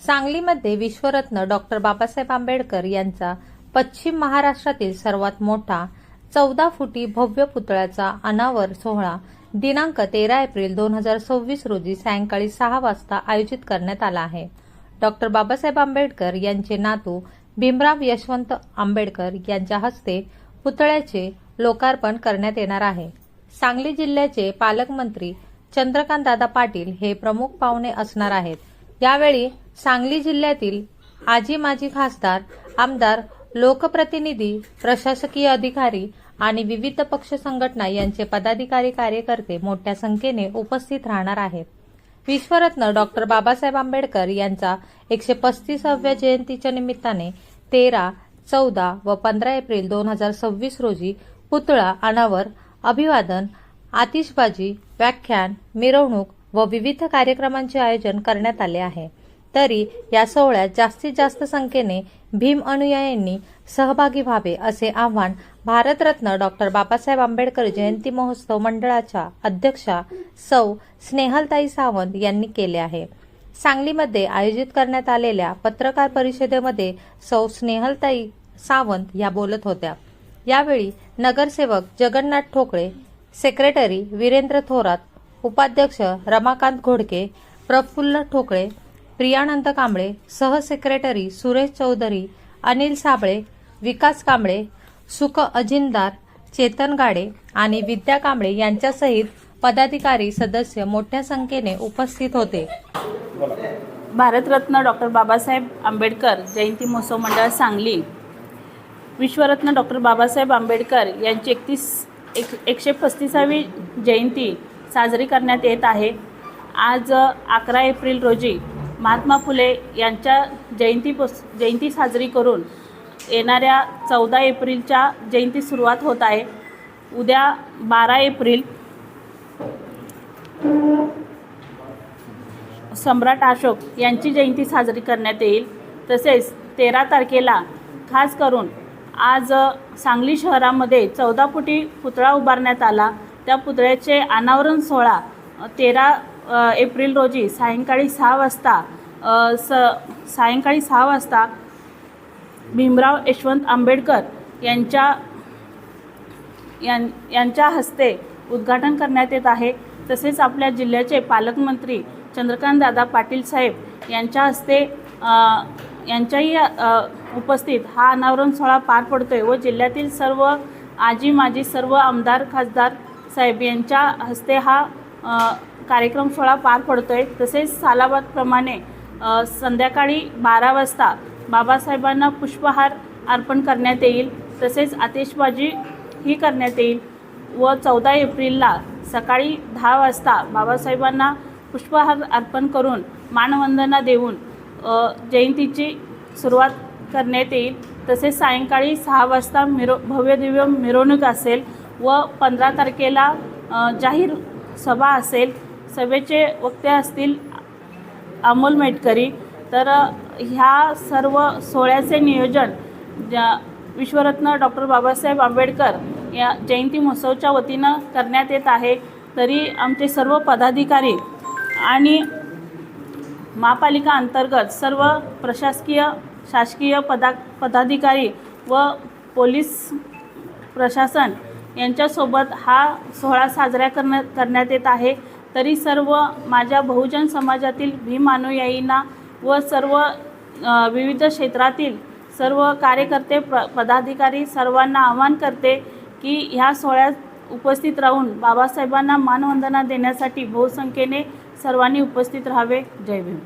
सांगलीमध्ये विश्वरत्न डॉक्टर बाबासाहेब आंबेडकर यांचा पश्चिम महाराष्ट्रातील सर्वात मोठा 14 फुटी भव्य पुतळ्याचा अनावर सोहळा दिनांक 13 एप्रिल 2026 रोजी सायंकाळी 6 वाजता आयोजित करण्यात आला आहे। डॉक्टर बाबासाहेब आंबेडकर यांचे नातू भीमराव यशवंत आंबेडकर यांच्या हस्ते पुतळ्याचे लोकार्पण करण्यात येणार आहे। सांगली जिल्ह्याचे पालकमंत्री चंद्रकांत दादा पाटील हे प्रमुख पाहुणे असणार आहेत। यावेळी सांगली जिल्ह्यातील आजी माजी खासदार, आमदार, लोकप्रतिनिधी, प्रशासकीय अधिकारी आणि विविध पक्ष संघटना यांचे पदाधिकारी कार्यकर्ते मोठ्या संख्येने उपस्थित राहणार आहेत। विश्वरत्न डॉक्टर बाबासाहेब आंबेडकर यांचा 135व्या जयंतीच्या निमित्ताने 13, 14 व 15 एप्रिल 2026 रोजी पुतळा अनावर, अभिवादन, आतिषबाजी, व्याख्यान, मिरवणूक व विविध कार्यक्रमांचे आयोजन करण्यात आले आहे। तरी या सोहळ्यात जास्तीत जास्त संख्येने भीम अनुयायांनी सहभागी व्हावे असे आवाहन भारतरत्न डॉक्टर बाबासाहेब आंबेडकर जयंती महोत्सव मंडळाच्या अध्यक्षा सौ स्नेहलताई सावंत यांनी केले आहे। सांगलीमध्ये आयोजित करण्यात आलेल्या पत्रकार परिषदेमध्ये सौ स्नेहलताई सावंत या बोलत होत्या। यावेळी नगरसेवक जगन्नाथ ठोकळे, सेक्रेटरी वीरेंद्र थोरात, उपाध्यक्ष रमाकांत घोडके, प्रफुल्ल ठोकळे, प्रियानंद कांबळे, सहसेक्रेटरी सुरेश चौधरी, अनिल साबळे, विकास कांबळे, सुख अजिंदार, चेतन गाडे आणि विद्या कांबळे यांच्यासहित पदाधिकारी सदस्य मोठ्या संख्येने उपस्थित होते। भारतरत्न डॉक्टर बाबासाहेब आंबेडकर जयंती महोत्सव मंडळ सांगली विश्वरत्न डॉक्टर बाबासाहेब आंबेडकर यांची 135वी जयंती साजरी करण्यात येत आहे। आज 11 एप्रिल रोजी महात्मा फुले यांच्या जयंती साजरी करून येणाऱ्या 14 एप्रिलच्या जयंती सुरुवात होत आहे। उद्या 12 एप्रिल सम्राट अशोक यांची जयंती साजरी करण्यात येईल। तसेच 13 तारखेला खास करून आज सांगली शहरामध्ये 14 फुटी पुतळा उभारण्यात आला। त्या पुतळ्याचे अनावरण सोहळा 13 एप्रिल रोजी सायंकाळी 6 वाजता भीमराव यशवंत आंबेडकर यांच्या हस्ते उद्घाटन करण्यात येत आहे। तसेच आपल्या जिल्ह्याचे पालकमंत्री चंद्रकांत दादा पाटील साहेब यांच्या हस्ते यांच्याही उपस्थित हा अनावरण सोहळा पार पडतोय व जिल्ह्यातील सर्व आजी माजी सर्व आमदार खासदार साहेब यांच्या हस्ते हा कार्यक्रम सोहळा पार पडतोय। तसेच सालाबादप्रमाणे संध्याकाळी 12 वाजता बाबासाहेबांना पुष्पहार अर्पण करण्यात येईल। तसेच आतिषबाजी ही करण्यात येईल व 14 एप्रिलला सकाळी 10 वाजता बाबासाहेबांना पुष्पहार अर्पण करून मानवंदना देऊन जयंतीची सुरुवात करण्यात येईल। तसेच सायंकाळी 6 वाजता भव्य दिव्य मिरवणूक असेल व 15 तारखेला जाहीर सभा असेल। सभेचे वक्ते असतील अमोल मेटकरी। तर ह्या सर्व सोहळ्याचे नियोजन विश्वरत्न डॉक्टर बाबासाहेब आंबेडकर या जयंती महोत्सवच्या वतीनं करण्यात येत आहे। तरी आमचे सर्व पदाधिकारी आणि महापालिका अंतर्गत सर्व प्रशासकीय शासकीय पदाधिकारी व पोलीस प्रशासन यांच्यासोबत हा सोहळा साजरा करण्यात येत आहे। तरी सर्व माझ्या बहुजन समाजातील भीम अनुयायींना व सर्व विविध क्षेत्रातील सर्व कार्यकर्ते पदाधिकारी सर्वांना आवाहन करते की ह्या सोहळ्यात उपस्थित राहून बाबासाहेबांना मानवंदना देण्यासाठी बहुसंख्येने सर्वांनी उपस्थित राहावे। जय भीम।